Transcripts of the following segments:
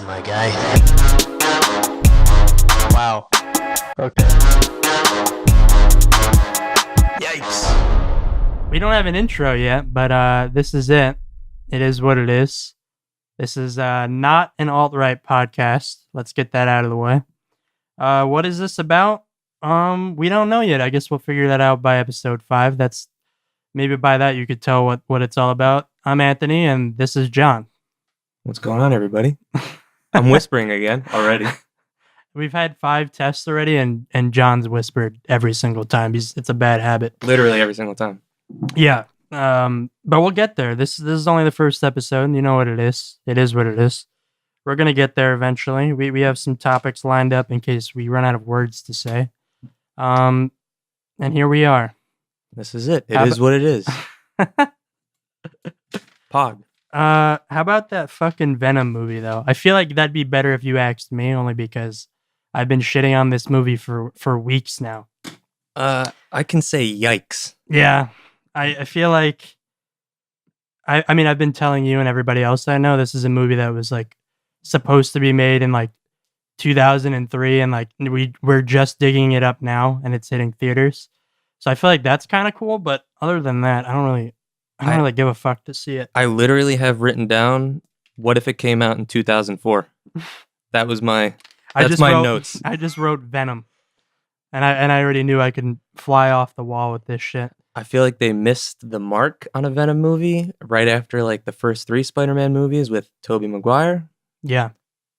my guy. Wow. Okay. Yikes. We don't have an intro yet, but this is it. It is what it is. This is not an alt-right podcast. Let's get that out of the way. What is this about? We don't know yet. I guess we'll figure that out by episode 5. That's maybe by that you could tell what it's all about. I'm Anthony, and this is John. What's going on, everybody? I'm whispering again already. We've had 5 tests already, and John's whispered every single time. It's a bad habit. Literally every single time. Yeah. But we'll get there. This is only the first episode, and you know what it is. It is what it is. We're gonna get there eventually. We have some topics lined up in case we run out of words to say. And here we are. This is it. It is what it is. Pog. How about that fucking Venom movie, though? I feel like that'd be better if you asked me, only because I've been shitting on this movie for weeks now. I can say yikes. Yeah. I feel like... I mean, I've been telling you and everybody else that I know this is a movie that was, like, supposed to be made in, like, 2003, and, like, we're just digging it up now, and it's hitting theaters. So I feel like that's kind of cool, but other than that, I don't really give a fuck to see it. I literally have written down, what if it came out in 2004? That was my notes. I just wrote Venom. And I already knew I could fly off the wall with this shit. I feel like they missed the mark on a Venom movie right after, like, the first 3 Spider-Man movies with Tobey Maguire. Yeah.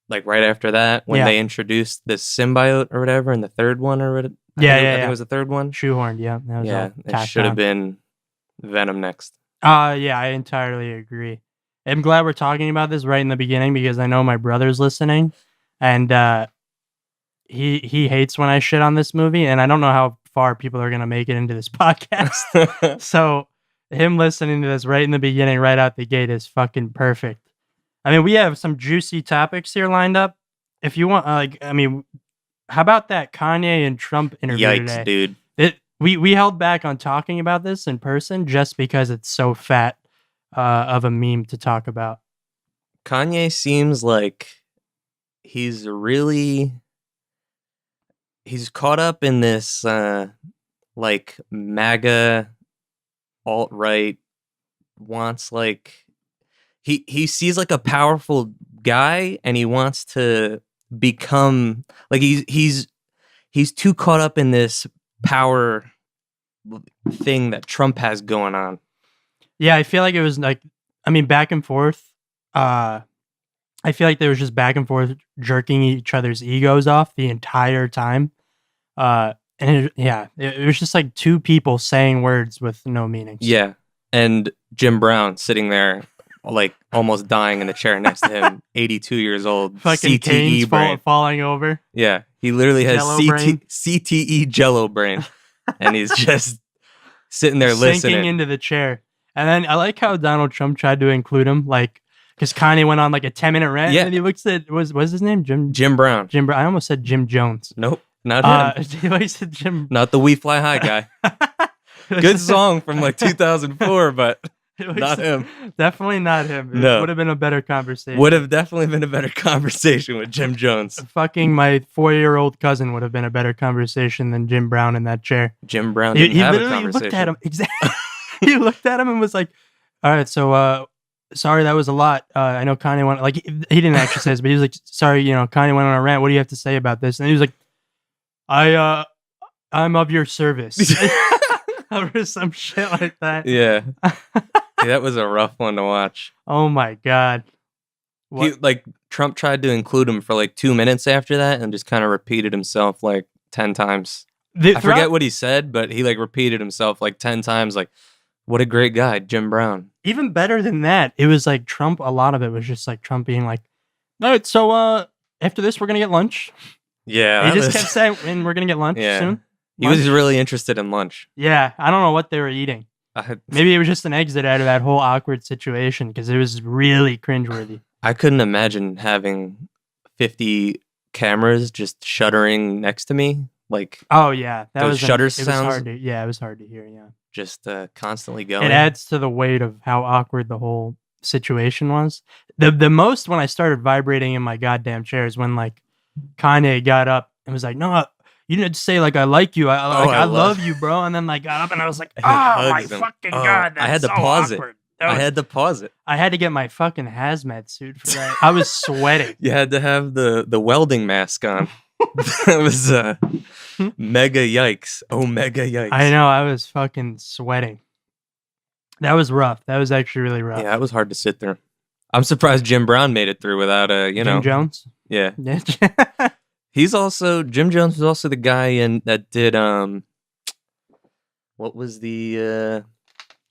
Like, right after that, when they introduced this symbiote or whatever in the third one or whatever. I think it was the third one. Shoehorned, yeah. That was it should have been Venom next. Yeah, I entirely agree. I'm glad we're talking about this right in the beginning because I know my brother's listening, and he hates when I shit on this movie, and I don't know how far people are gonna make it into this podcast. So him listening to this right in the beginning, right out the gate, is fucking perfect. I mean, we have some juicy topics here lined up. If you want, how about that Kanye and Trump interview Yikes, today? dude. We held back on talking about this in person just because it's so fat of a meme to talk about. Kanye seems like he's caught up in this like MAGA alt-right, wants, like, he sees like a powerful guy and he wants to become like he's too caught up in this power thing that Trump has going on. Yeah, I feel like it was like, back and forth. I feel like there was just back and forth jerking each other's egos off the entire time. And it was just like 2 people saying words with no meaning. Yeah. And Jim Brown sitting there, like, almost dying in the chair next to him, 82 years old, fucking CTE brain. Falling over. Yeah, he literally has Brain. CTE Jello brain, and he's just sitting there sinking listening into the chair. And then I like how Donald Trump tried to include him, like, because Kanye went on like a 10-minute rant, and he looks at what's his name, Jim Brown. Jim Brown. I almost said Jim Jones. Nope, not him. He said Jim. Not the We Fly High guy. Good song from like 2004, but. Not him. Definitely not him. No. It would have been a better conversation. Would have definitely been a better conversation with Jim Jones. Fucking my 4-year-old cousin would have been a better conversation than Jim Brown in that chair. Jim Brown didn't have a conversation. Looked at him. Exactly. He looked at him and was like, all right, so sorry, that was a lot. I know Kanye went, like, he didn't actually say this, but he was like, sorry, Kanye went on a rant. What do you have to say about this? And he was like, I'm of your service. Or some shit like that. Yeah. That was a rough one to watch. Oh my God. Trump tried to include him for like 2 minutes after that and just kind of repeated himself like 10 times. I forget what he said, but he like repeated himself like 10 times. Like, what a great guy, Jim Brown. Even better than that, it was like Trump, a lot of it was just like Trump being like, all right, so after this, we're going to get lunch. Yeah. He just kept saying, and we're going to get lunch soon. He was really interested in lunch. Yeah, I don't know what they were eating. Maybe it was just an exit out of that whole awkward situation because it was really cringeworthy. I couldn't imagine having 50 cameras just shuddering next to me. Like, oh yeah, that those was shutter it sounds. Was hard to, it was hard to hear. Yeah, just constantly going. It adds to the weight of how awkward the whole situation was. The most when I started vibrating in my goddamn chair is when like Kanye got up and was like, "No, you didn't say like I like you. I love you, bro." And then like got up and I was like, He "Oh my hugs him. fucking Oh, god, that's I had to so pause awkward." it. That I was- had to pause it. I had to get my fucking hazmat suit for that. I was sweating. You had to have the welding mask on. That was mega yikes. Oh, mega yikes. I know, I was fucking sweating. That was rough. That was actually really rough. Yeah, it was hard to sit through. I'm surprised Jim Brown made it through without Jim Jones. Yeah. Yeah. Jim Jones was also the guy that did what was the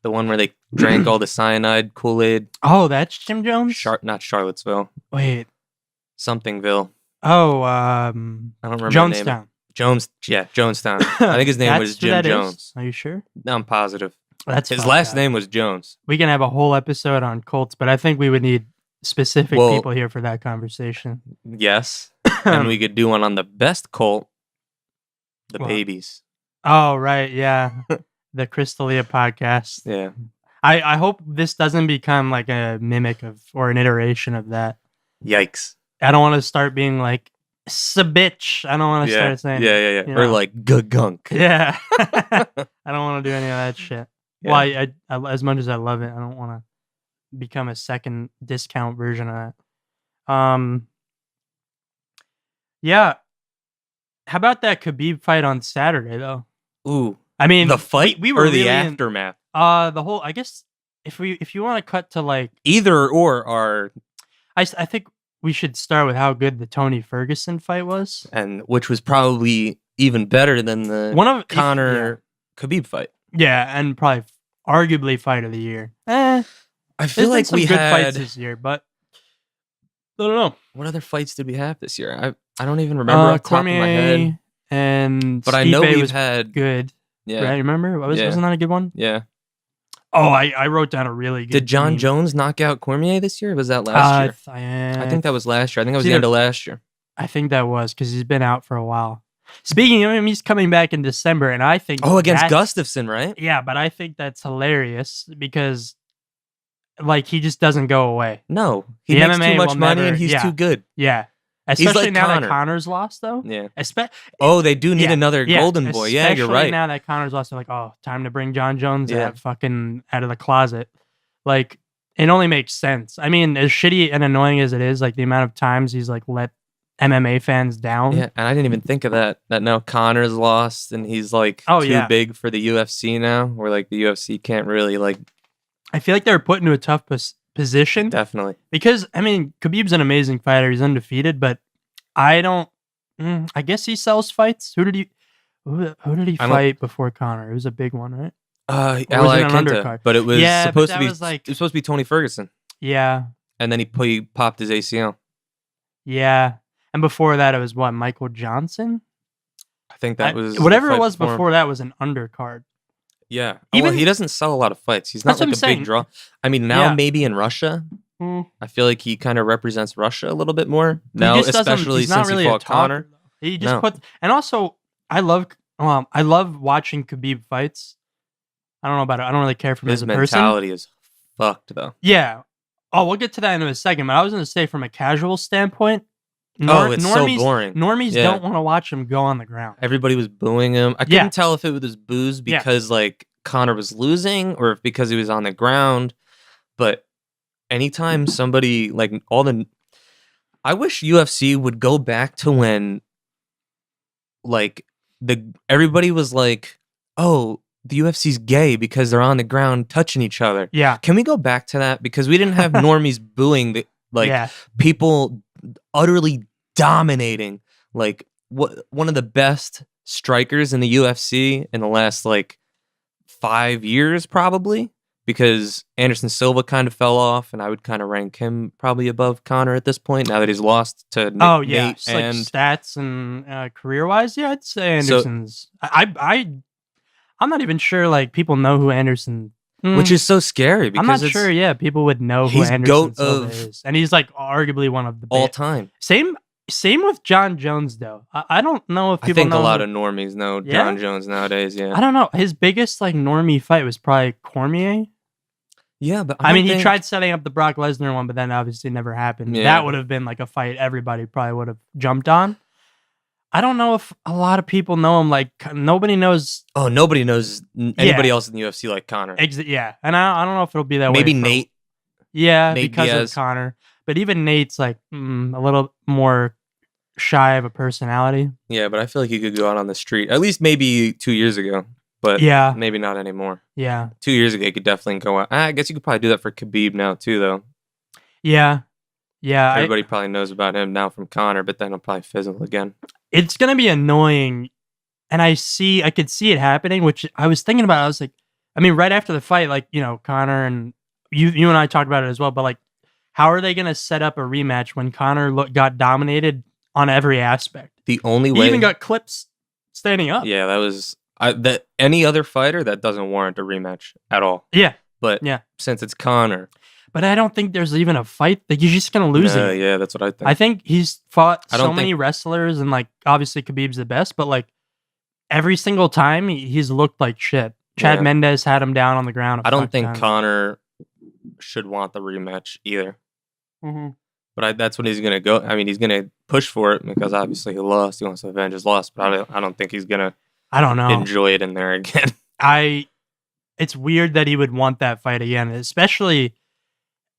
one where they drank all the cyanide Kool-Aid? Oh, that's Jim Jones. Not Charlottesville. Wait. Somethingville. Oh, I don't remember Jonestown. the name. Jonestown. I think his name was That's who Jim that is? Jones. Are you sure? No, I'm positive. That's His fucked last up. name was Jones. We can have a whole episode on cults, but I think we would need specific Well- people here for that conversation. Yes. And we could do one on the best cult, the What? babies. Oh, right, yeah. The Crystalia podcast. Yeah. I hope this doesn't become like a mimic of or an iteration of that. Yikes. I don't want to start being like bitch. I don't want to Yeah. start saying Yeah. you Or know. like gunk. Yeah. I don't want to do any of that shit. Yeah. Well, I as much as I love it, I don't want to become a second discount version of that. Yeah. How about that Khabib fight on Saturday though? Ooh. I mean, The fight we were or the really aftermath? the whole. I guess if you want to cut to like, Either or are, I think we should start with how good the Tony Ferguson fight was. and which was probably even better than the One of Conor Khabib fight. yeah, and probably arguably fight of the year. I There's feel been like some we good had. fights this year, but I don't know. What other fights did we have this year? I don't even remember off the top of my head. Cormier and But I know Stipe we've was had. good. Yeah. Right? Remember? Yeah. Wasn't that a good one? Yeah. Oh, I wrote down a really good. Did John meme. Jones knock out Cormier this year? Or was that last year? I think that was last year. I think that was the either- end of last year. I think that was because he's been out for a while. Speaking of him, he's coming back in December, and I think Against that- Gustafsson, right? Yeah, but I think that's hilarious because, like, he just doesn't go away. No, he The makes MMA too much will money never- and he's yeah. too good. Yeah, especially like now Conor. that Connor's lost, though. Yeah. Especially They do need another golden boy. Yeah, you're right. Now that Connor's lost, they're like, oh, time to bring John Jones Yeah. out of the closet. Like, it only makes sense. I mean, as shitty and annoying as it is, like the amount of times he's like let MMA fans down. Yeah, and I didn't even think of that. That now Connor's lost and he's like too big for the UFC now, where like the UFC can't really like. I feel like they're put into a tough position. Definitely. Because, I mean, Khabib's an amazing fighter. He's undefeated, but I don't. I guess he sells fights. Who did he fight before Conor? It was a big one, right? Or was it Ally an Kenta, undercard? but it was Yeah, but supposed that to be. was like- It was supposed to be Tony Ferguson, Yeah, and then he popped his ACL. yeah. And before that, it was what, Michael Johnson? I think that was whatever the it fight was him. before that was an undercard. Yeah, Even- he doesn't sell a lot of fights. He's not That's what like a I'm big saying. draw. I mean, now Yeah. maybe in Russia, Mm. I feel like he kind of represents Russia a little bit more He now, just doesn't- especially he's not since really he a fought talker, Conor. though. He just No. put, and also I love watching Khabib fights. I don't know about it. I don't really care for him His as a person. mentality is fucked though. Yeah. Oh, we'll get to that in a second. But I was going to say, from a casual standpoint, It's so boring. Normies Yeah. don't want to watch him go on the ground. Everybody was booing him. I couldn't Yeah. tell if it was booze Yeah. because like Conor was losing or if because he was on the ground. But anytime somebody like I wish UFC would go back to when like everybody was like, oh, the UFC's gay because they're on the ground touching each other. Yeah. Can we go back to that? Because we didn't have normies booing Yeah. people utterly dominating one of the best strikers in the UFC in the last 5 years probably, because Anderson Silva kind of fell off and I would kind of rank him probably above Conor at this point now that he's lost to Nate Just, like, and stats and career wise, yeah, I'd say Anderson's. I'm not even sure people know who Anderson. which is so scary because I'm not it's sure. Yeah, people would know who he's Anderson GOAT Silva of is, and he's arguably one of the all time. Same with John Jones though. I don't know if I people think know a lot of normies know Yeah? John Jones nowadays. Yeah, I don't know. His biggest normie fight was probably Cormier. Yeah, but I mean, he tried setting up the Brock Lesnar one, but then obviously never happened. Yeah. That would have been like a fight everybody probably would have jumped on. I don't know if a lot of people know him. Like, nobody knows. Oh, nobody knows anybody else in the UFC like Conor. Yeah, and I don't know if it'll be that way. Maybe Nate. Yeah, Nate because Diaz. of Conor. But even Nate's like a little more shy of a personality. Yeah, but I feel like he could go out on the street. At least maybe 2 years ago. But Yeah. maybe not anymore. Yeah. 2 years ago, he could definitely go out. I guess you could probably do that for Khabib now, too, though. Yeah. Yeah. Everybody probably knows about him now from Conor, but then he'll probably fizzle again. It's going to be annoying. And I could see it happening, which I was thinking about. I was like, I mean, right after the fight, like, you know, Conor and you and I talked about it as well, but like, how are they going to set up a rematch when Conor got dominated on every aspect? The only way... He even got clips standing up. Yeah, that was... any other fighter, that doesn't warrant a rematch at all. Yeah. But since it's Conor... But I don't think there's even a fight. Like, he's just going to lose it. Yeah, that's what I think. I think he's fought so many wrestlers, and like, obviously Khabib's the best, but like, every single time he's looked like shit. Chad Mendez had him down on the ground. I don't think Conor should want the rematch either. Mm-hmm. But that's what he's going to go. I mean, he's going to push for it because obviously he lost. He wants to avenge his loss. But I don't think he's going to enjoy it in there again. It's weird that he would want that fight again, especially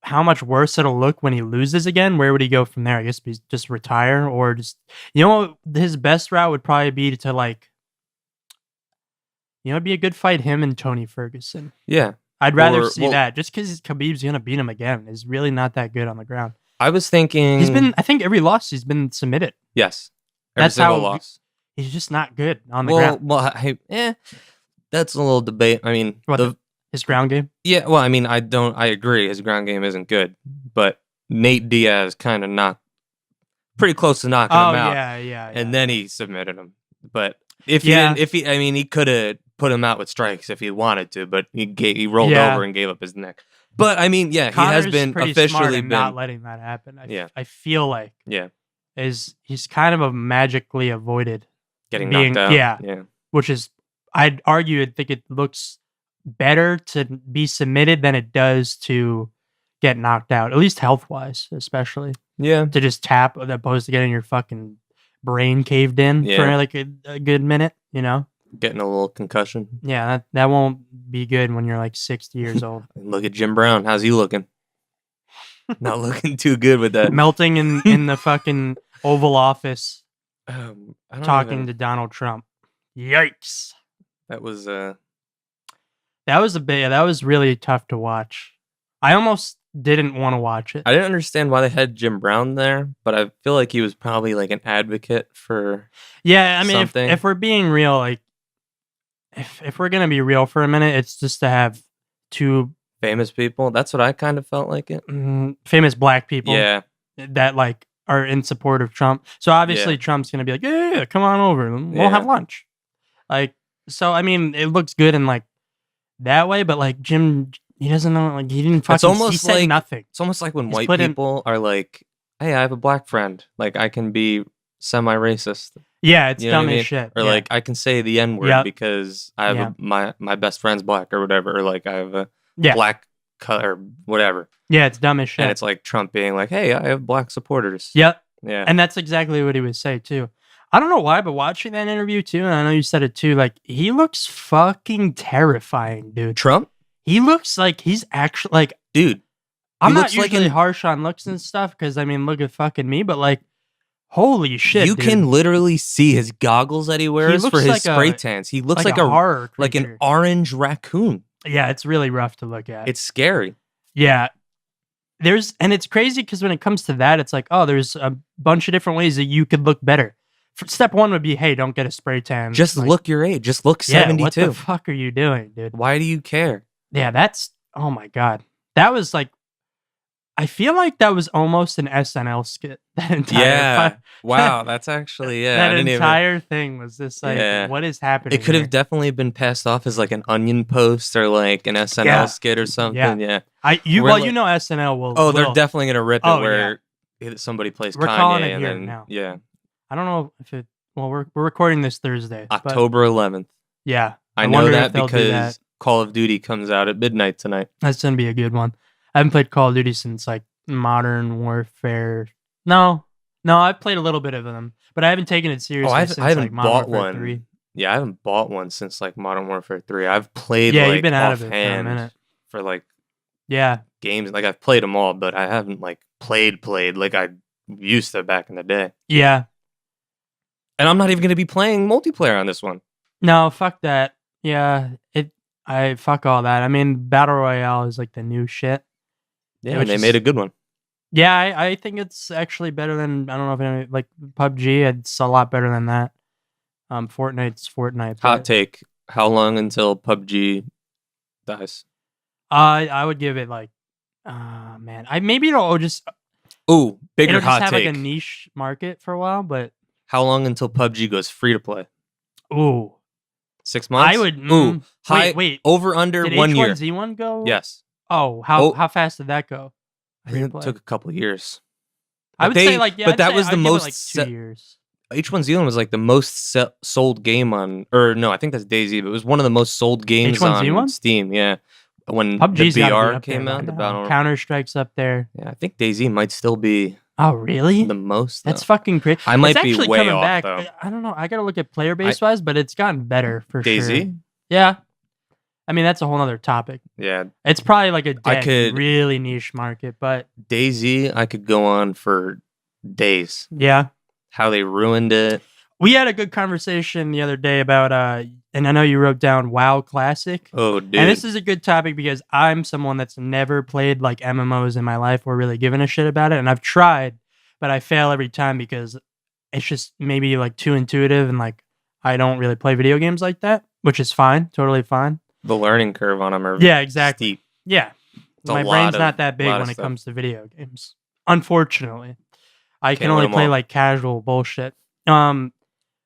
how much worse it'll look when he loses again. Where would he go from there? I guess just retire or just, his best route would probably be to like, it'd be a good fight, him and Tony Ferguson. Yeah. I'd rather see that just because Khabib's going to beat him again. Is really not that good on the ground. I was thinking... I think every loss he's been submitted. Yes. That's how loss. He's just not good on the ground. Well, that's a little debate. I mean... His ground game? Yeah, well, I mean, I agree. His ground game isn't good. But Nate Diaz kind of pretty close to knocking him out. Yeah. And then he submitted him. But he could have put him out with strikes if he wanted to, but he rolled over and gave up his neck. But I mean, Connor's he has been officially not letting that happen. I feel like he's kind of magically avoided getting knocked out. Yeah, which is I'd argue I think it looks better to be submitted than it does to get knocked out, at least health wise, especially. Yeah, to just tap as opposed to getting your fucking brain caved in for like a good minute, Getting a little concussion. Yeah, that won't be good when you're like 60 years old. Look at Jim Brown. How's he looking? Not looking too good with that. Melting in the fucking Oval Office, talking to Donald Trump. Yikes! That was that was really tough to watch. I almost didn't want to watch it. I didn't understand why they had Jim Brown there, but I feel like he was probably like an advocate for. Yeah, I mean, if we're being real, like. If we're gonna be real for a minute, it's just to have two famous people. That's what I kind of felt like it. Famous black people, that like are in support of Trump. So obviously Trump's gonna be like, yeah, come on over, we'll have lunch. Like, so I mean, it looks good in like that way, but like Jim, he doesn't know. Like he didn't fucking. He said nothing. It's almost like when white people are like, hey, I have a black friend. Like I can be semi-racist. Yeah, it's dumb as shit. Or like I can say the N-word because I have my best friend's black or whatever. Or like I have a black or whatever. Yeah, it's dumb as shit. And it's like Trump being like, hey, I have black supporters. Yep. Yeah. And that's exactly what he would say too. I don't know why, but watching that interview too, and I know you said it too, like he looks fucking terrifying, dude. Trump? He looks like he's actually like, dude. I'm not usually harsh on looks and stuff because I mean, look at fucking me, but like, holy shit! You can literally see his goggles that he wears for his spray tans. He looks like a horror creature. Like an orange raccoon. Yeah, it's really rough to look at. It's scary. Yeah. And it's crazy because when it comes to that, it's like, oh, there's a bunch of different ways that you could look better. Step one would be, hey, don't get a spray tan. Just like, look your age. Just look 72. What the fuck are you doing, dude? Why do you care? Yeah, oh my God. That was like, I feel like that was almost an SNL skit. That entire wow, that's actually that entire thing was just like, what is happening? It could have definitely been passed off as like an Onion post or like an SNL skit or something. Yeah, you know SNL will. Oh, they're definitely gonna rip it where somebody plays We're Kanye calling it and here then now. Yeah. I don't know if it. Well, we're recording this Thursday, October 11th. Yeah, I know that because Call of Duty comes out at midnight tonight. That's gonna be a good one. I haven't played Call of Duty since like Modern Warfare. No, I've played a little bit of them, but I haven't taken it seriously since I haven't like Modern bought Warfare one. 3. Yeah, I haven't bought one since like Modern Warfare 3. I've played Yeah, like you've been out of it for a offhand minute. for like Yeah, games. Like I've played them all, but I haven't like played like I used to back in the day. yeah. And I'm not even going to be playing multiplayer on this one. No, fuck that. Yeah, I fuck all that. I mean, Battle Royale is like the new shit. Yeah, Which and they is- made a good one. Yeah, I think it's actually better than, I don't know if any, like PUBG. It's a lot better than that. Fortnite's Fortnite. Hot but, take: how long until PUBG dies? I would give it like, man, maybe it'll just Ooh, bigger it'll just hot have take. like a niche market for a while, but How long until PUBG goes free to play? ooh, 6 months? I would. Ooh, high. wait. Over under Did 1 year. H1Z1 go? Yes. Oh, Oh. how fast did that go? I think Free-to-play? it took a couple years. I But would they- say like, yeah, but I'd that say was the I'd give it, most like 2 years. H1Z1 was like the most sold game on, or no, I think that's DayZ, but it was one of the most sold games H1Z1? on Steam. Yeah, when PUBG's the gotta be BR up there came by out, the now. battle. Counter-Strike's up there. Yeah, I think DayZ might still be Oh, really? the most. That's though. fucking crazy. I might it's be actually way coming off, back. though. I don't know. I gotta look at player base wise, but it's gotten better for DayZ? sure. Yeah. I mean, that's a whole other topic. Yeah, It's probably like a dead, could- really niche market, but DayZ. I could go on for days. yeah. How they ruined it. We had a good conversation the other day about, and I know you wrote down WoW Classic. Oh, dude. And this is a good topic because I'm someone that's never played like MMOs in my life or really given a shit about it. And I've tried, but I fail every time because it's just maybe like too intuitive and like I don't really play video games like that, which is fine. Totally fine. The learning curve on them are Yeah, exactly. steep. Yeah. It's a My lot brain's of- not that big lot of when it stuff. comes to video games. Unfortunately. I can Can't win only 'em play all. like casual bullshit.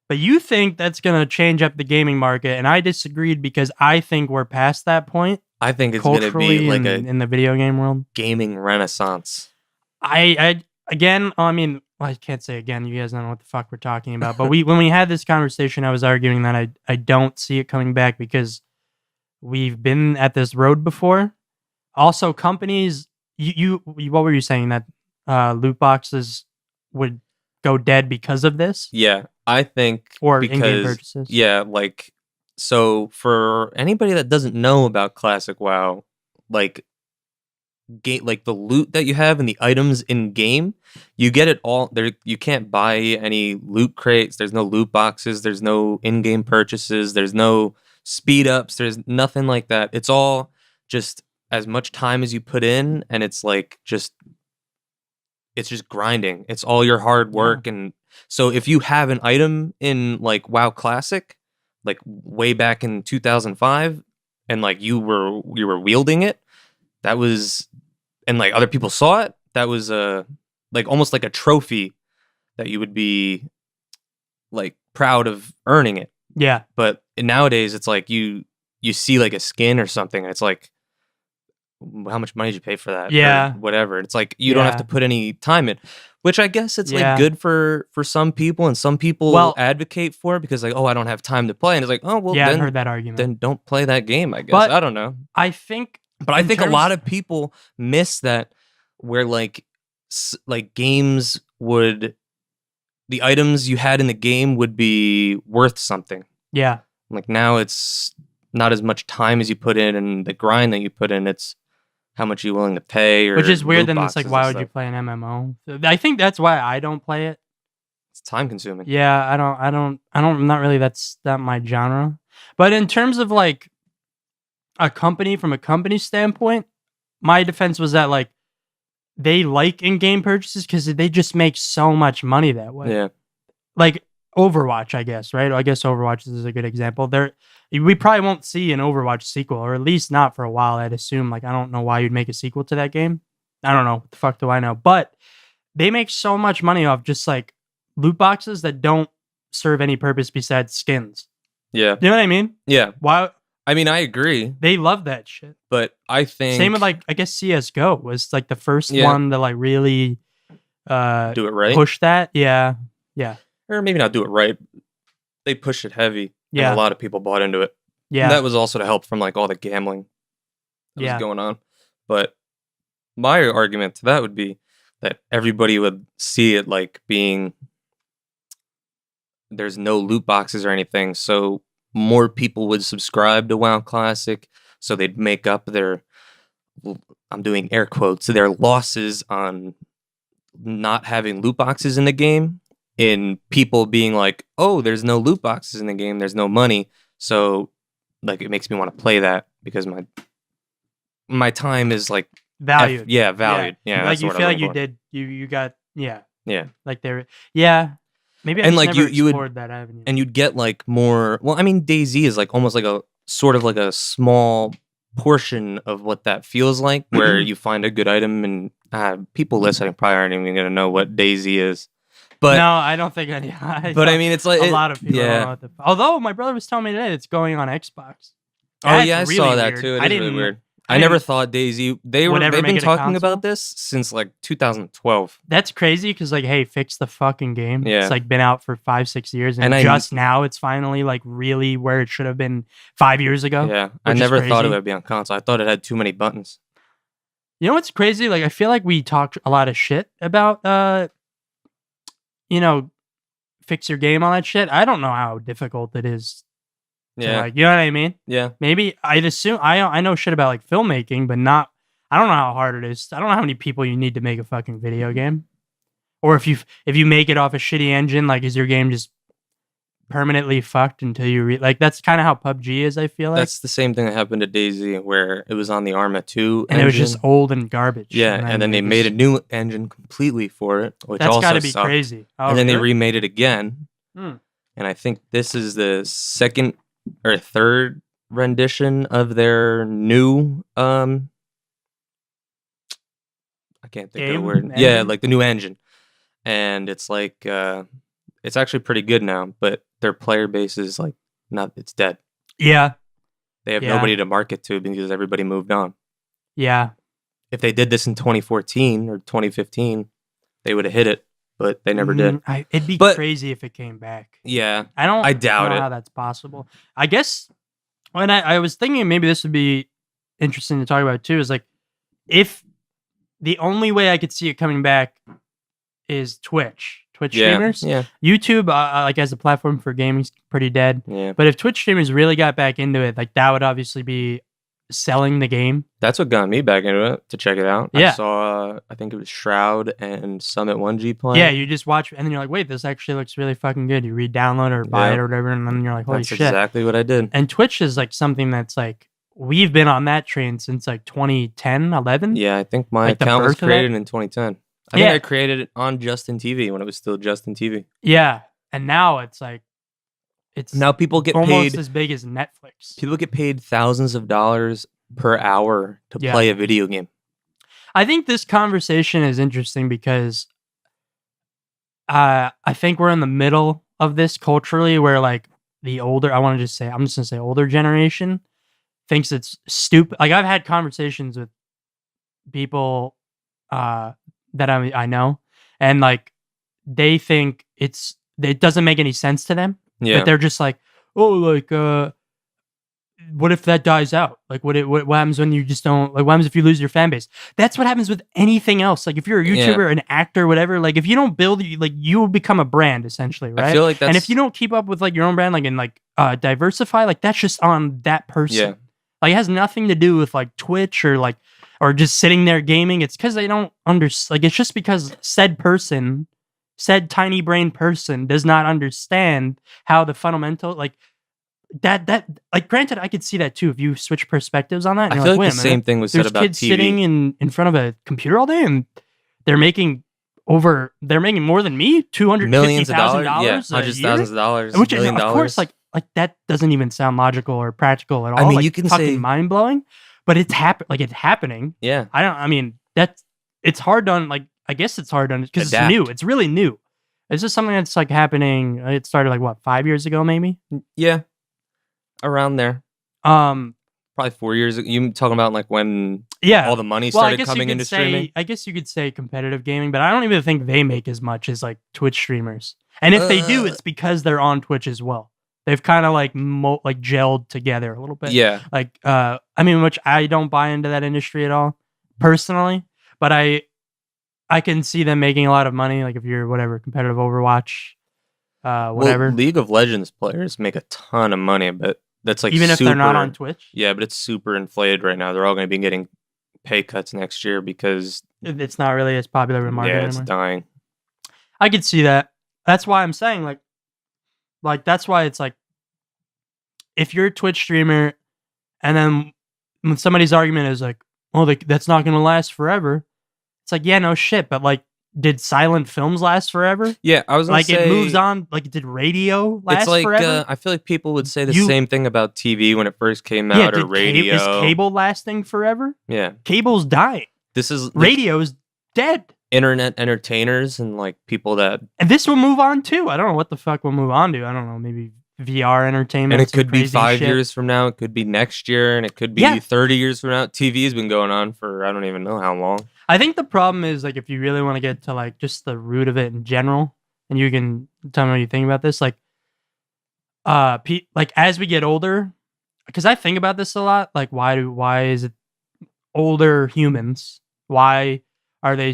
But you think that's gonna change up the gaming market, and I disagreed because I think we're past that point I think it's going to culturally be like a in the video game world. gaming renaissance. I again, I mean, well, I can't say again. You guys don't know what the fuck we're talking about. But when we had this conversation, I was arguing that I don't see it coming back because we've been at this road before. Also, companies, you what were you saying that loot boxes would go dead because of this Yeah, I think or in-game because purchases? yeah, like so for anybody that doesn't know about Classic WoW, like like the loot that you have and the items in game, you get it all there. You can't buy any loot crates. There's no loot boxes. There's no in-game purchases. There's no speed ups. There's nothing like that. It's all just as much time as you put in, and it's like it's just grinding. It's all your hard work. And so if you have an item in like WoW Classic, like way back in 2005, and like you were wielding it, that was, and like other people saw it, that was like almost like a trophy that you would be like proud of earning it. Yeah. But nowadays it's like you see like a skin or something, and it's like, how much money did you pay for that? Or Yeah. whatever. It's like you don't have Yeah. to put any time in, which I guess it's Yeah. like good for some people, and some people Well- advocate for it because like, oh, I don't have time to play, and it's like, oh well, yeah, I've then heard that argument. then don't play that game. I guess But I don't know, I think but I in think a terms- lot of people miss that where like like games would, the items you had in the game would be worth something. yeah. Like now it's not as much time as you put in and the grind that you put in. It's how much you're willing to pay. Or Which is weird. loot Then it's like, boxes why and would you stuff. play an MMO? I think that's why I don't play it. It's time consuming. Yeah, I'm not really, that's not my genre. But in terms of like a company, from a company standpoint, my defense was that like they like in-game purchases because they just make so much money that way. Yeah. Like Overwatch, I guess, right? I guess Overwatch is a good example. We probably won't see an Overwatch sequel, or at least not for a while, I'd assume. Like, I don't know why you'd make a sequel to that game. I don't know. What the fuck do I know? But they make so much money off just like loot boxes that don't serve any purpose besides skins. Yeah. You know what I mean? Yeah. Why I mean, I agree, they love that shit. but I think Same with like, I guess CS:GO was like the first Yeah. one to like really do it right, push that. Yeah. Yeah. or maybe not do it right. They pushed it heavy. Yeah. And a lot of people bought into it. Yeah. And that was also to help from like all the gambling that was going on. But my argument to that would be that everybody would see it like being there's no loot boxes or anything, so more people would subscribe to WoW Classic, so they'd make up their, I'm doing air quotes, their losses on not having loot boxes in the game, in people being like, oh, there's no loot boxes in the game, there's no money, so like it makes me want to play that because my time is like valued. Valued. Yeah, like you feel like you did. You got yeah. Like there. Yeah. Maybe I and just like never you would explored that avenue. And you'd get like more. Well, I mean, DayZ is like almost like a sort of like a small portion of what that feels like, where you find a good item, and people listening probably aren't even gonna know what DayZ is. But no, I don't think any. But I mean, it's like a lot of people. Yeah. Don't know what the, although my brother was telling me today it's going on Xbox. Oh yeah, I saw that too. It is really weird. I never thought DayZ. They've been talking about this since like 2012. That's crazy because like, hey, fix the fucking game. Yeah. It's like been out for 5-6 years, and just now it's finally like really where it should have been 5 years ago. Yeah, I never thought it would be on console. I thought it had too many buttons. You know what's crazy? Like I feel like we talked a lot of shit about fix your game, all that shit. I don't know how difficult it is. Yeah, like, you know what I mean? Yeah. Maybe I'd assume I know shit about like filmmaking, but not. I don't know how hard it is. I don't know how many people you need to make a fucking video game, or if you make it off a shitty engine, like is your game just permanently fucked until you like? That's kind of how PUBG is. I feel like that's the same thing that happened to DayZ, where it was on the Arma 2 and engine. it was just old and garbage. Yeah, and then they made a new engine completely for it, which that's also got to be sucked. Crazy. Oh, and then they remade it again, and I think this is the second or third rendition of their new I can't think of the word. Engine? Yeah, like the new engine. And it's like it's actually pretty good now, but their player base is like it's dead. Yeah. They have nobody to market to because everybody moved on. Yeah. If they did this in 2014 or 2015, they would have hit it. But they never did. It'd be crazy if it came back. Yeah. I doubt know it. How that's possible. I guess when I was thinking maybe this would be interesting to talk about too, is like if the only way I could see it coming back is Twitch streamers. Yeah. YouTube, like as a platform for gaming, is pretty dead. Yeah. But if Twitch streamers really got back into it, like that would obviously be selling the game. That's what got me back into it, to check it out. Yeah. I saw, I think it was Shroud and Summit 1G playing. Yeah, you just watch and then you're like, wait, this actually looks really fucking good. You re-download or buy it or whatever, and then you're like, holy shit. That's exactly what I did. And Twitch is like something that's like, we've been on that train since like 2010, 11. Yeah, I think my account was created in 2010. I think I created it on Justin TV when it was still Justin TV. Yeah, and now it's like, now people get almost paid as big as Netflix. People get paid thousands of dollars per hour to play a video game. I think this conversation is interesting because I think we're in the middle of this culturally, where like I'm just gonna say older generation thinks it's stupid. Like I've had conversations with people that I know, and like they think it doesn't make any sense to them. Yeah. But they're just like, oh, like what if that dies out? Like what happens when you just don't, like what happens if you lose your fan base? That's what happens with anything else. Like if you're a YouTuber, an actor, whatever, like if you don't build, like you will become a brand essentially, right? I feel like and if you don't keep up with like your own brand, like and like diversify, like that's just on that person. Yeah. Like it has nothing to do with like Twitch or just sitting there gaming. It's because they don't like it's just because said tiny brain person does not understand how the fundamental like that like granted I could see that too if you switch perspectives on that. And I feel like the same thing was said about kids TV. sitting in front of a computer all day and they're making more than me, $250,000, millions of dollars, hundreds thousands of dollars, which is $1 million. of course like that doesn't even sound logical or practical at all. I mean, like, you can fucking say mind blowing, but it's happening. Yeah, it's hard to like. I guess it's hard to because it's new. It's really new. It's just something that's like happening. It started like what 5 years ago, maybe. Yeah, around there. Probably 4 years ago. You talking about like when all the money started coming into streaming? I guess you could say competitive gaming, but I don't even think they make as much as like Twitch streamers. And if they do, it's because they're on Twitch as well. They've kind of like like gelled together a little bit. Yeah. Like, I mean, which I don't buy into that industry at all personally, but I can see them making a lot of money. Like if you're whatever competitive Overwatch, whatever. Well, League of Legends players make a ton of money, but that's like Even if they're not on Twitch. Yeah, but it's super inflated right now. They're all going to be getting pay cuts next year because It's not really as popular in market yeah, it's anymore. dying. I could see that. That's why I'm saying like that's why it's like if you're a Twitch streamer and then when somebody's argument is like, oh, that's not going to last forever. It's like, yeah, no shit. But like, did silent films last forever? Yeah, I was gonna like say, it moves on. Like, did radio last it's like, forever? I feel like people would say the same thing about TV when it first came Yeah, out, or radio. Is cable lasting forever? Yeah, Cable's dying. this is Radio's dead. internet entertainers and like people that, And this will move on too. I don't know what the fuck will move on to. I don't know. Maybe VR entertainment. and it some could be crazy 5 shit. years from now, it could be next year, and it could be Yeah. 30 years from now. TV's been going on for I don't even know how long. I think the problem is like if you really want to get to like just the root of it in general, and you can tell me what you think about this, like like as we get older, because I think about this a lot, like why is it older humans? Why are they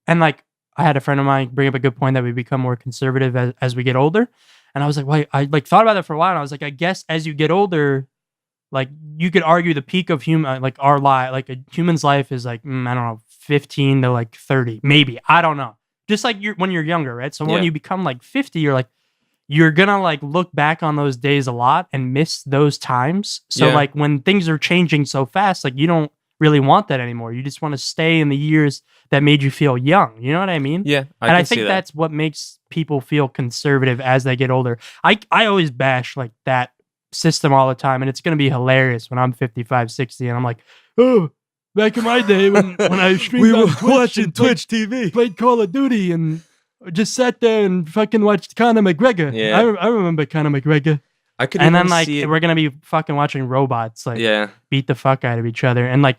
and like I had a friend of mine bring up a good point that we become more conservative as we get older, and I was like, wait, I like thought about that for a while, and I was like, I guess as you get older. Like you could argue the peak of human, like our life, like a human's life is like, I don't know, 15 to like 30, maybe. I don't know. Just like when you're younger, right? So when you become like 50, you're like, you're gonna like look back on those days a lot and miss those times. So like when things are changing so fast, like you don't really want that anymore. You just want to stay in the years that made you feel young. You know what I mean? Yeah, I think that's what makes people feel conservative as they get older. I always bash like that system all the time, and it's going to be hilarious when I'm 55, 60, and I'm like, oh, back in my day when I streamed we were on Twitch watching and Twitch TV, played Call of Duty, and just sat there and fucking watched Conor McGregor. Yeah. I remember Conor McGregor. I could, and even then like see it. we're going to be fucking watching robots like Yeah, beat the fuck out of each other, and like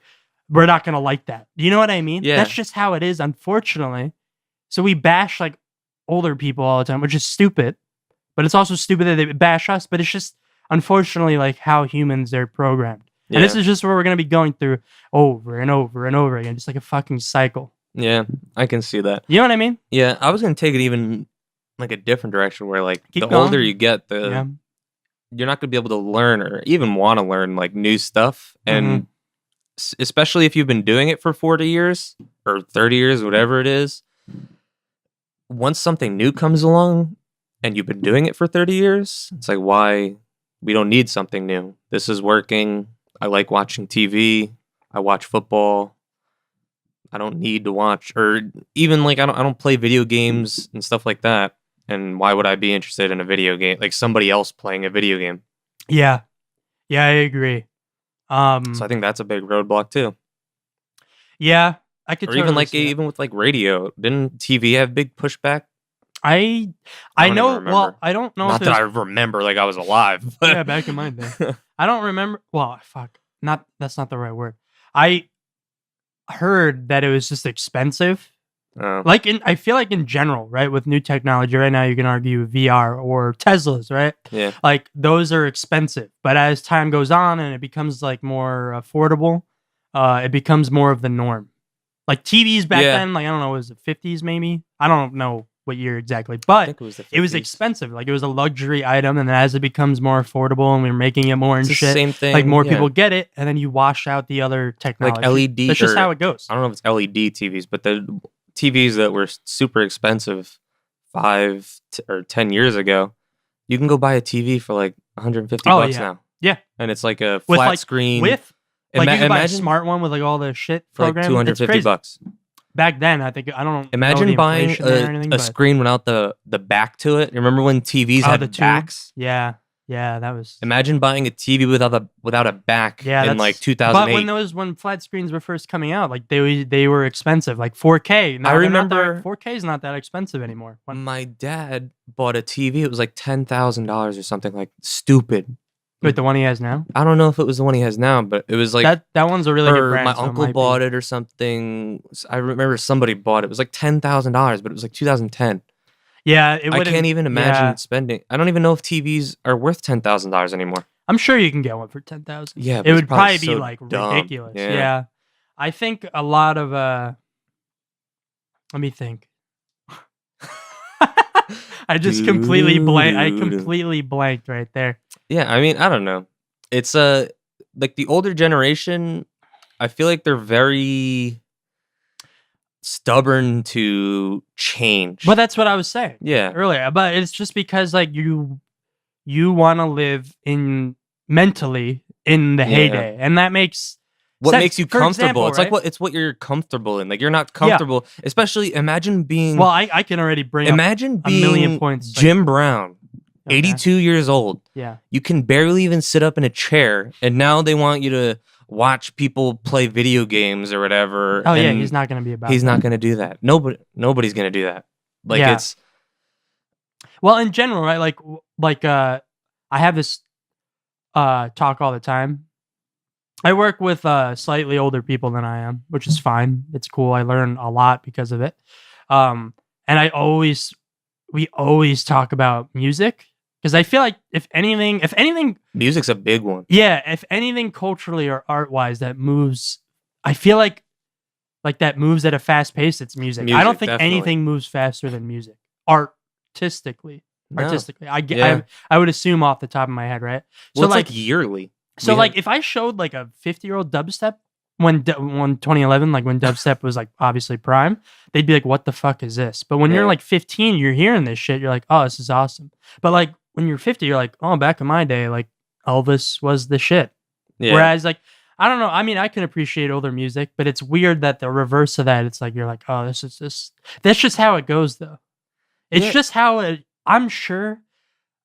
we're not going to like that. You know what I mean? Yeah. That's just how it is, unfortunately. So we bash like older people all the time, which is stupid, but it's also stupid that they bash us, but it's just unfortunately like how humans are programmed. And this is just what we're going to be going through over and over and over again, just like a fucking cycle. Yeah, I can see that. You know what I mean? Yeah, I was going to take it even like a different direction where like Keep the going. older you get, you're not going to be able to learn or even want to learn like new stuff. And especially if you've been doing it for 40 years or 30 years, whatever it is, once something new comes along and you've been doing it for 30 years, it's like, why? We don't need something new. This is working. I like watching TV. I watch football. I don't need to watch, or even like I don't play video games and stuff like that. And why would I be interested in a video game, like somebody else playing a video game? Yeah, I agree. So I think that's a big roadblock too. Yeah, I could. Or even totally like see that. even with like radio, didn't TV have big pushback? I don't know. even Well, remember. I don't know. Not if that I remember, like I was alive. yeah, back in my day. I don't remember. Well, fuck. That's not the right word. I heard that it was just expensive. Like I feel like in general, right? With new technology right now, you can argue VR or Teslas, right? Yeah. Like those are expensive, but as time goes on and it becomes like more affordable, it becomes more of the norm. Like TVs back then, like I don't know, was it 50s maybe? I don't know what year exactly, I but think it was the 50s. it was expensive. Like it was a luxury item, and then as it becomes more affordable and we're making it more and It's the shit, same thing. like more yeah. people get it, and then you wash out the other technology. like LED. That's just or- how it goes. I don't know if it's LED TVs, but the TVs that were super expensive 10 years ago, you can go buy a TV for like 150 Oh, bucks yeah. now. Yeah. And it's like a With flat like screen. with like you can buy a imagine smart one with like all the shit for like programmed. It's 250 crazy. bucks. Back then, I think I don't Imagine know the buying inflation there or anything, a but screen without the back to it. Remember when TVs Oh, had the tube? backs? yeah, that was. Imagine buying a TV without a back Yeah, in like that's- 2008. But when flat screens were first coming out, like they were expensive, like 4K. Now I they're not remember- 4K is not that expensive anymore. My dad bought a TV. It was like $10,000 or something, like stupid. Wait, the one he has now? I don't know if it was the one he has now, but it was like That one's a really good or brand. my so it uncle might be. bought it or something. I remember somebody bought it. It was like $10,000, but it was like 2010. Yeah, it I would. can't even imagine spending. I don't even know if TVs are worth $10,000 anymore. I'm sure you can get one for 10,000. Yeah, but it it's would probably be so like dumb. ridiculous. Yeah. Yeah. I think a lot of let me think. I just completely blank. I completely blanked right there. Yeah, I mean, I don't know. It's like the older generation. I feel like they're very stubborn to change. But that's what I was saying Yeah, earlier. But it's just because like you want to live mentally in the Yeah. heyday, and that makes what sense. makes you For comfortable? example, It's like right? it's what you're comfortable in. Like you're not Yeah. comfortable, especially imagine being. Well, I can already bring up imagine a million being points. Like, Jim Brown, okay. 82 years old. Yeah. You can barely even sit up in a chair, and now they want you to watch people play video games or whatever. Oh yeah, and he's not going to be about. He's that. not going to do that. Nobody's going to do that. Like Yeah. it's Well, in general, right? Like I have this talk all the time. I work with slightly older people than I am, which is fine. It's cool. I learn a lot because of it. And we always talk about music because I feel like if anything, music's a big one. yeah, if anything culturally or art wise that moves, I feel like that moves at a fast pace. It's music. I don't Music, think definitely. anything moves faster than music artistically. No. I would assume off the top of my head, right? Well, So it's like yearly. so We like have- if I showed like a 50-year-old dubstep when 2011, like when dubstep was like obviously prime, they'd be like, "What the fuck is this?" But when you're Yeah. like 15, you're hearing this shit, you're like, "Oh, this is awesome." But like when you're 50, you're like, "Oh, back in my day, like Elvis was the shit." yeah. Whereas like I don't know, I mean, I can appreciate older music, but it's weird that the reverse of that, it's like you're like, "Oh, this is just that's just how it goes though." It's Yeah. just how it. I'm sure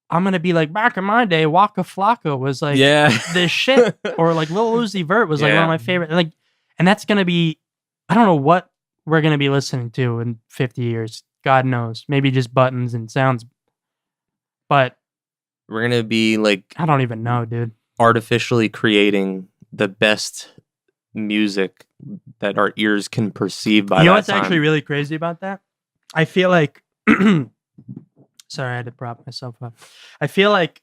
I'm gonna be like back in my day, Waka Flocka was like yeah. this shit, or like Lil Uzi Vert was like one Yeah. of my favorite. Like, and that's gonna be, I don't know what we're gonna be listening to in 50 years. God knows, maybe just buttons and sounds. But We're gonna be like I don't even know, dude. artificially creating the best music that our ears can perceive by You know that what's time. actually really crazy about that? I feel like, sorry, I had to prop myself up. I feel like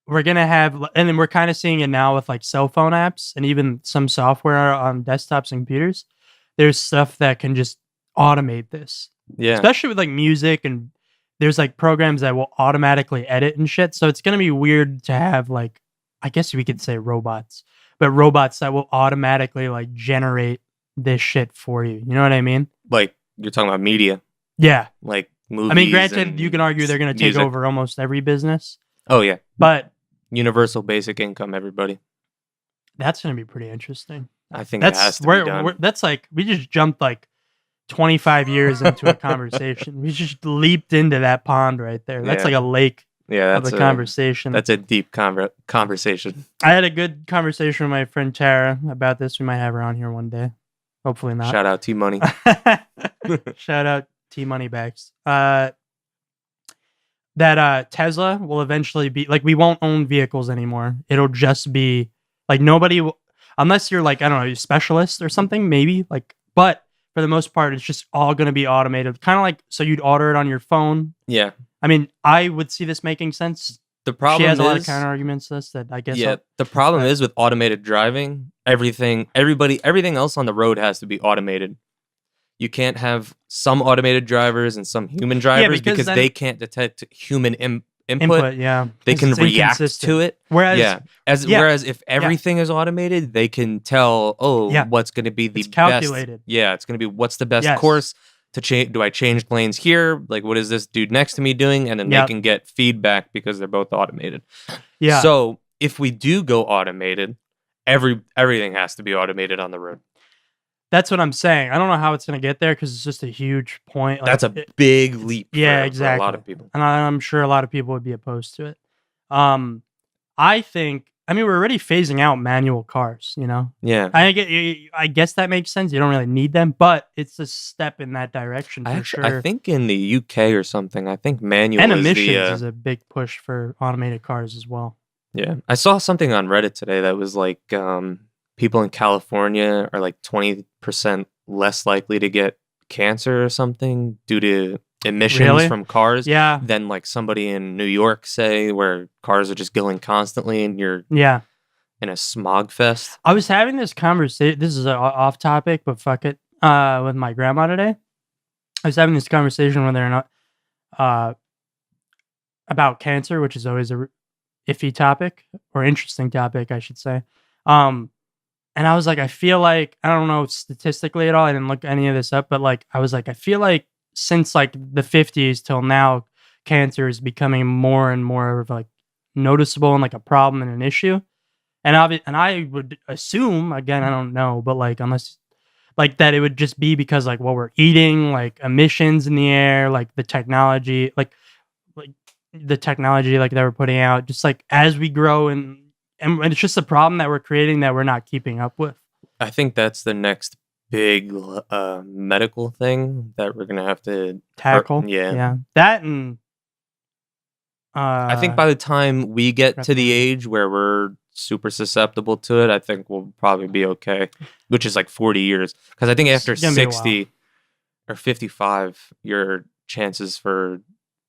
we're gonna have, and then we're kind of seeing it now with like cell phone apps and even some software on desktops and computers. There's stuff that can just automate this, yeah. especially with like music, and there's like programs that will automatically edit and shit. So it's gonna be weird to have like, I guess we could say robots, but robots that will automatically like generate this shit for you. You know what I mean? Like you're talking about media, Yeah. like movies. I mean, granted, and you can argue they're going to take music. over almost every business, Oh yeah, but universal basic income, everybody. that's going to be pretty interesting. I think it has to be done. That's like, we just jumped like 25 years into a conversation. We just leaped into that pond right there. That's Yeah. like a lake Yeah, of that's a conversation. That's a deep conversation. I had a good conversation with my friend Tara about this. We might have her on here one day. Hopefully not. Shout out T Money. Shout out T Moneybags. That Tesla will eventually be like, we won't own vehicles anymore. It'll just be like nobody will, unless you're like, I don't know, a specialist or something, maybe like, but for the most part, it's just all going to be automated. Kind of like, so you'd order it on your phone. Yeah. I mean, I would see this making sense. The problem She has a lot of is, counter arguments to this that I guess. yeah, the problem is with automated driving, everything else on the road has to be automated. You can't have some automated drivers and some human drivers because then- they can't detect human input. Input, yeah. They 'cause can it's react inconsistent. to it. Whereas, Yeah. Whereas if everything is automated, they can tell, Yeah. what's going to be the It's calculated. best. Yeah, it's going to be what's the best Yes. course to change. Do I change lanes here? Like, what is this dude next to me doing? And then Yep. they can get feedback because they're both automated. yeah. So if we do go automated, everything has to be automated on the road. That's what I'm saying. I don't know how it's going to get there because it's just a huge point. Like, That's a big leap. yeah, for exactly. a lot of people. and I'm sure a lot of people would be opposed to it. I think. I mean, we're already phasing out manual cars. You know, Yeah. I guess that makes sense. You don't really need them, but it's a step in that direction for sure. I think in the UK or something, I think manual and is emissions the, is a big push for automated cars as well. yeah. I saw something on Reddit today that was like people in California are like 20% less likely to get cancer or something due to emissions Really? from cars Yeah. than like somebody in New York, say, where cars are just going constantly and you're Yeah. in a smog fest. I was having this conversation. This is off topic, but fuck it. With my grandma today, I was having this conversation with her and about cancer, which is always a iffy topic or interesting topic, I should say. And I was like, I feel like I don't know statistically at all. I didn't look any of this up, but like I was like, I feel like since like the 50s till now, cancer is becoming more and more of like noticeable and like a problem and an issue. And I would assume, again, I don't know, but like unless like that it would just be because like what we're eating, like emissions in the air, like the technology, like the technology like that we're putting out, just like as we grow and it's just a problem that we're creating that we're not keeping up with. I think that's the next big medical thing that we're gonna have to Tackle. Yeah. That and I think by the time we get to the definitely. age where we're super susceptible to it, I think we'll probably be okay, which is like 40 years. Because I think after It's gonna be a while. 60 or 55, your chances for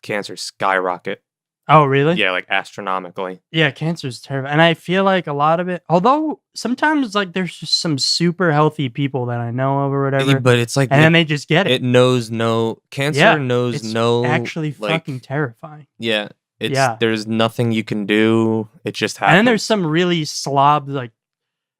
cancer skyrocket. Oh, really? Yeah, like astronomically. Yeah, cancer is terrible. And I feel like a lot of it, although sometimes like there's just some super healthy people that I know of or whatever, But it's like and then they just get it. it knows no cancer Yeah, knows it's no actually like, fucking terrifying. yeah. It's Yeah. there's nothing you can do. It just happens. And then there's some really slobs like,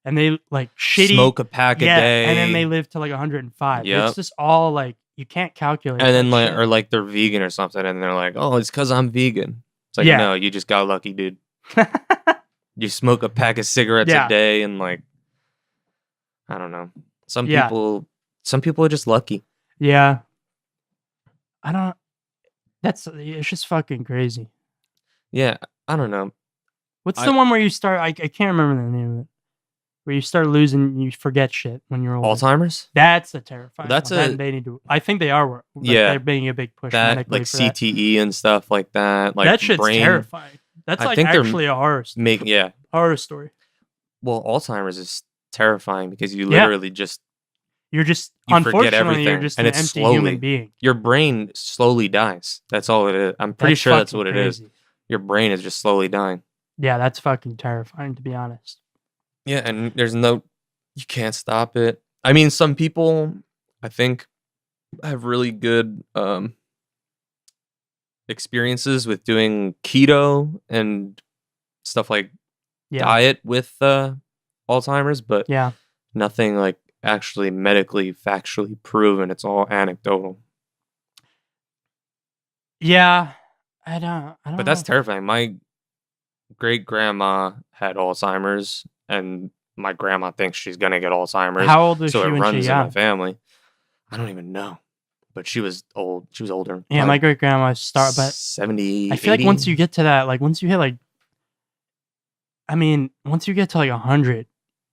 and they like shitty smoke a pack a day, and then they live to like 105. Yep. It's just all like you can't calculate. and then that like shit. or like they're vegan or something, and they're like, "Oh, it's because I'm vegan." It's like, Yeah. no, you just got lucky, dude. You smoke a pack of cigarettes Yeah. a day, and like, I don't know. Some Yeah. people are just lucky. Yeah, I don't. It's just fucking crazy. Yeah, I don't know. What's the one where you start? I can't remember the name of it. Where you start losing, you forget shit when you're old. Alzheimer's? That's a terrifying. That's one. a- That they need to. I think they are. Like, Yeah. they're making a big push That medically like for that. CTE and stuff like that. Like That shit's brain terrifying. That's I like think they're actually a horror yeah. horror story. Well, Alzheimer's is terrifying because you Yeah. literally just You're just You forget unfortunately everything, you're just and an it's empty slowly. human being. your brain slowly dies. That's all it is. I'm pretty sure that's fucking what it is. crazy. Your brain is just slowly dying. Yeah, that's fucking terrifying to be honest. Yeah, and you can't stop it. I mean, some people, I think, have really good experiences with doing keto and stuff like Yeah, diet with Alzheimer's, but yeah. nothing like actually medically, factually proven. It's all anecdotal. Yeah, I don't But that's know. terrifying. My great grandma had Alzheimer's, and my grandma thinks she's gonna get Alzheimer's. How old was So she it when runs she in my got? family. I don't even know, but she was old. She was older. Yeah, my great grandma start, but 70. I feel like 80? once you get to that, like once you hit like, I mean, once you get to like 100,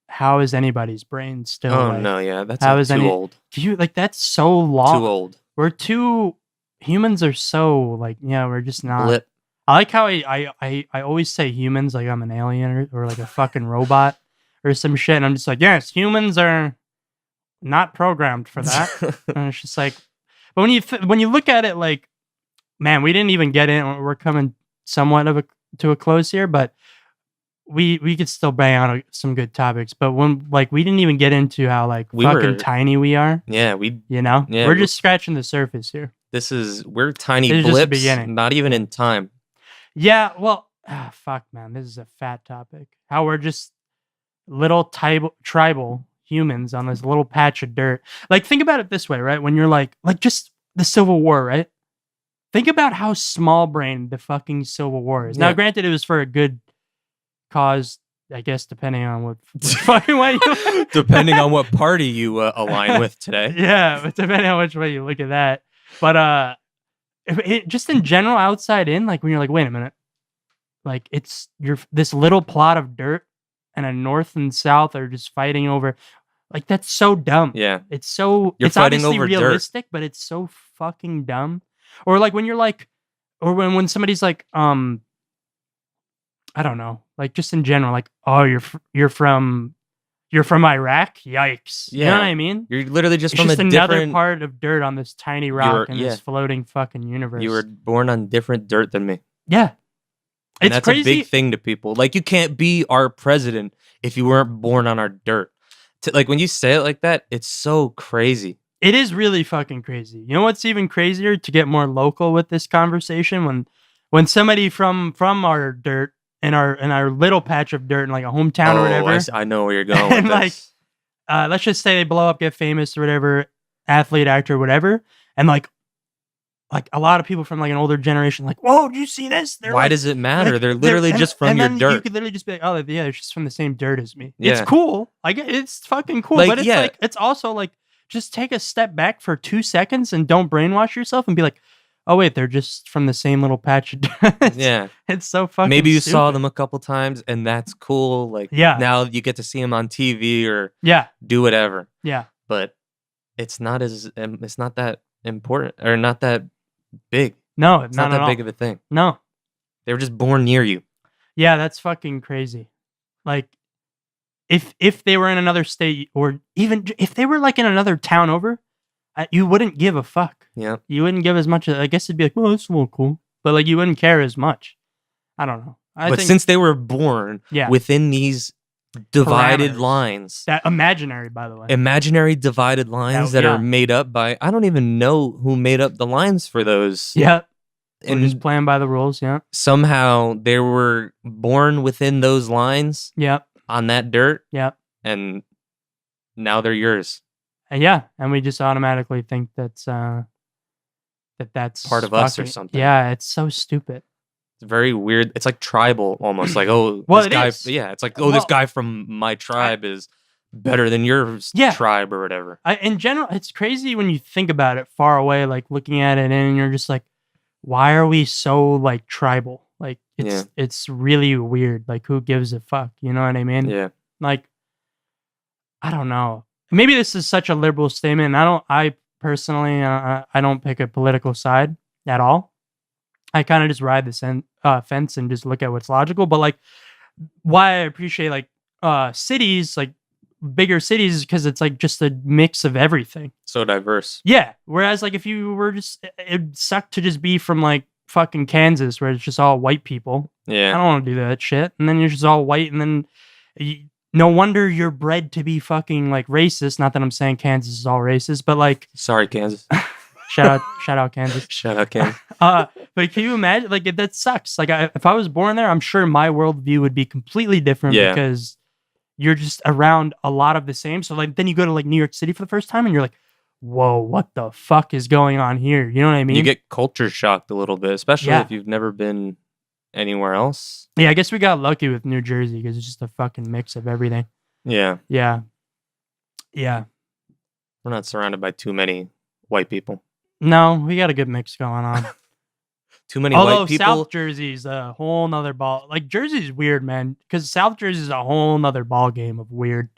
how is anybody's brain still? Oh like, no, yeah, that's how like is too any- old. Do you like that's so long? Too old. We're too. Humans are so like we're just not. Blip. I like how I always say humans like I'm an alien or like a fucking robot or some shit, and I'm just like yes, humans are not programmed for that. And it's just like, but when you look at it, like, man, we didn't even get in. We're coming somewhat to a close here, but we could still bang out some good topics. But when like we didn't even get into how like We fucking were- tiny we are. Yeah, Yeah, Yeah, we're just scratching the surface here. we're tiny This is just the blips, beginning. not even in time. Yeah, well, fuck, man, this is a fat topic. How we're just little tribal humans on this little patch of dirt. Like, think about it this way, right? When you're like just the Civil War, right? Think about how small brained the fucking Civil War is. Now, Yeah. granted, it was for a good cause, I guess, depending on what fucking way you Depending on what party you align with today. yeah, but depending on which way you look at that. But just in general, outside in, like when you're like, wait a minute, like you're this little plot of dirt, and a north and south are just fighting over, like that's so dumb. Yeah. It's so You're it's fighting obviously over dirt. realistic, but it's so fucking dumb. Or like when you're like, or when somebody's like, I don't know, like just in general, like, oh, you're from you're from Iraq? Yikes. You know Yeah. what I mean? You're literally just It's from just a another different. part of dirt on this tiny rock in yeah. this floating fucking universe. You were born on different dirt than me, yeah. and It's that's crazy. a big thing to people. Like, you can't be our president if you weren't born on our dirt. Like, when you say it like that, it's so crazy. It is really fucking crazy. You know what's even crazier, to get more local with this conversation, when somebody from our dirt in our little patch of dirt in like a hometown or whatever, I know where you're going with and this. like let's just say they blow up, get famous or whatever, athlete, actor, whatever, and like a lot of people from like an older generation, like, whoa, did you see this? They're Why like, does it matter? They're literally and- just from and your then dirt. You could literally just be like, oh yeah, they're just from the same dirt as me. Yeah. It's cool. Like, it's fucking cool. Like, But it's yeah. like, it's also like, just take a step back for 2 seconds and don't brainwash yourself and be like, oh wait, they're just from the same little patch of dirt. Yeah. It's so fucking Maybe you saw stupid. them a couple times, and that's cool. Like, Yeah. now you get to see them on TV or Yeah. do whatever. Yeah. But it's not that important or not that big. No, It's not that big of a thing. No. They were just born near you. Yeah, that's fucking crazy. Like, if they were in another state, or even if they were like in another town over, you wouldn't give a fuck. Yeah. You wouldn't give as much. I guess it'd be like, well, that's a little cool, but like you wouldn't care as much. I don't know. I But think since they were born Yeah. within these divided Parameters. lines, that imaginary, by the way. imaginary divided lines that yeah. are made up by, I don't even know who made up the lines for those. Yeah. We're And just playing by the rules. Yeah. somehow they were born within those lines Yeah. on that dirt, Yeah. and now they're yours. And yeah, and we just automatically think that's Part of us or fucking- something. Yeah, it's so stupid. It's very weird. It's like tribal almost. Like, oh, Well, this it guy. is. Yeah, it's like, oh, this Well, guy from my tribe is better than your Yeah. tribe or whatever. In general, it's crazy when you think about it far away, like looking at it, and you're just like, why are we so like tribal? Like, it's really weird. Like, who gives a fuck? You know what I mean? Yeah. Like, I don't know. Maybe this is such a liberal statement. I personally, I don't pick a political side at all. I kind of just ride the fence and just look at what's logical. But like, why I appreciate like cities, like bigger cities, is because it's like just a mix of everything. So diverse. Yeah. Whereas like if you were just, it'd suck to just be from like fucking Kansas, where it's just all white people. I Yeah. don't want to do that shit. And then you're just all white, and then no wonder you're bred to be fucking like racist. Not that I'm saying Kansas is all racist, but like Sorry, Kansas. shout out Kansas. Shout out, Kansas. But can you imagine? Like, that sucks. Like, if I was born there, I'm sure my worldview would be completely different Yeah. because you're just around a lot of the same. So like, then you go to like New York City for the first time, and you're like, whoa, what the fuck is going on here? You know what I mean? You get culture shocked a little bit, especially Yeah. if you've never been anywhere else. Yeah, I guess we got lucky with New Jersey because it's just a fucking mix of everything. Yeah. Yeah. Yeah. We're not surrounded by too many white people. No, we got a good mix going on. Too many Although white people. South Jersey's a whole nother ball. Like, Jersey's weird, man. Because South Jersey's a whole nother ball game of weird.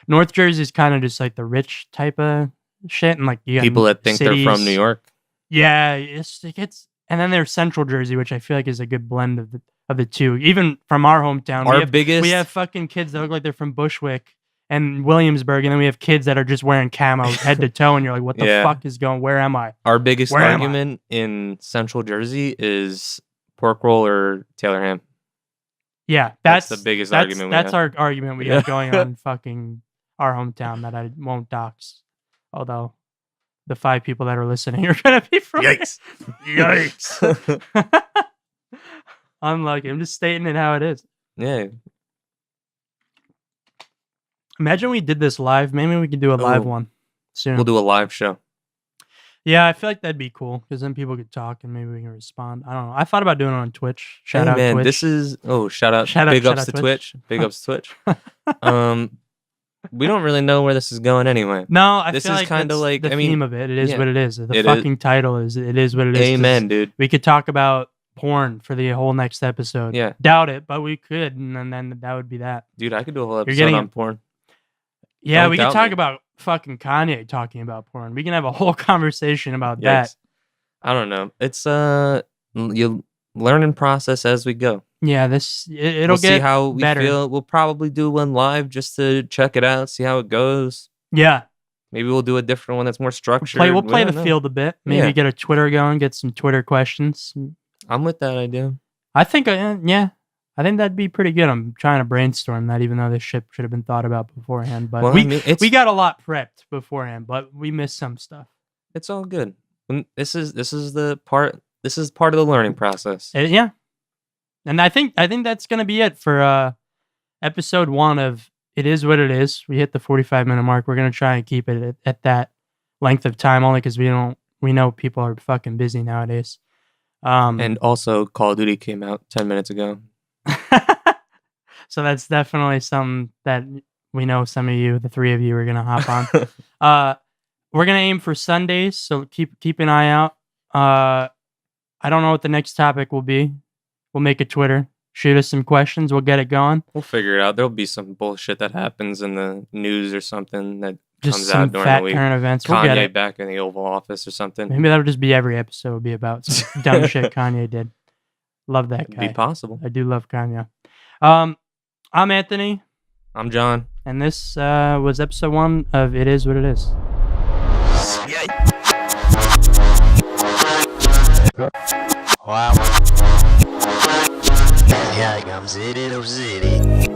North Jersey's kind of just like the rich type of shit, and like you got People that think they're from cities. New York. Yeah, it gets. And then there's Central Jersey, which I feel like is a good blend of the two. Even from our hometown, Our biggest. we have fucking kids that look like they're from Bushwick and Williamsburg, and then we have kids that are just wearing camo head to toe, and you're like, what the Yeah. fuck is going? Where am I? Our biggest Where am I? argument in Central Jersey is pork roll or Taylor ham. Yeah, That's the biggest argument we That's have. our argument we Yeah. have going on in fucking our hometown that I won't dox. Although the 5 people that are listening are gonna be from Yikes. Yikes. Unlucky. I'm just stating it how it is. Yeah. Imagine we did this live. Maybe we could do a live Ooh. one soon. We'll do a live show. Yeah, I feel like that'd be cool because then people could talk and maybe we can respond. I don't know. I thought about doing it on Twitch. Shout Hey, out man, Twitch. this is shout out Shout out- big shout ups out to Twitch. Twitch. Big ups to Twitch. We don't really know where this is going anyway. No, I This feel is like kinda that's like- the I mean, theme of it. It is yeah. what it is. The It is. fucking title is it is what it is. 'cause Amen, dude. We could talk about porn for the whole next episode. Yeah. Doubt it, but we could, and then that would be that. Dude, I could do a whole You're episode getting on it. porn. Yeah, Don't we could doubt talk me. about fucking Kanye talking about porn. We can have a whole conversation about that. Yikes. I don't know. It's you learning process as we go. Yeah, it'll We'll get see how we better. feel. We'll probably do one live just to check it out, see how it goes. Yeah, Maybe we'll do a different one that's more structured. we'll play I the don't know. field a bit. Maybe Yeah. get a Twitter going, get some Twitter questions. I'm with that idea. I think, yeah, I think that'd be pretty good. I'm trying to brainstorm that, even though this shit should have been thought about beforehand. But Well, I mean, we got a lot prepped beforehand, but we missed some stuff. it's all good. This is part of the learning process. Yeah, and I think that's gonna be it for episode 1 of It Is What It Is. We hit the 45-minute mark. We're gonna try and keep it at that length of time, only because we know people are fucking busy nowadays. And also, Call of Duty came out 10 minutes ago. So that's definitely something that we know some of you, the 3 of you, are gonna hop on. We're gonna aim for Sundays, so keep an eye out. I don't know what the next topic will be. We'll make a Twitter. Shoot us some questions. We'll get it going. We'll figure it out. There'll be some bullshit that happens in the news or something that Just comes some out during fat the week. current events. We'll get Kanye it. back in the Oval Office or something. Maybe that'll just be every episode will be about some dumb shit Kanye did. Love that It'd guy. be possible. I do love Kanye. I'm Anthony, I'm John. and this was episode 1 of It Is What It Is. Wow. Here comes City to City.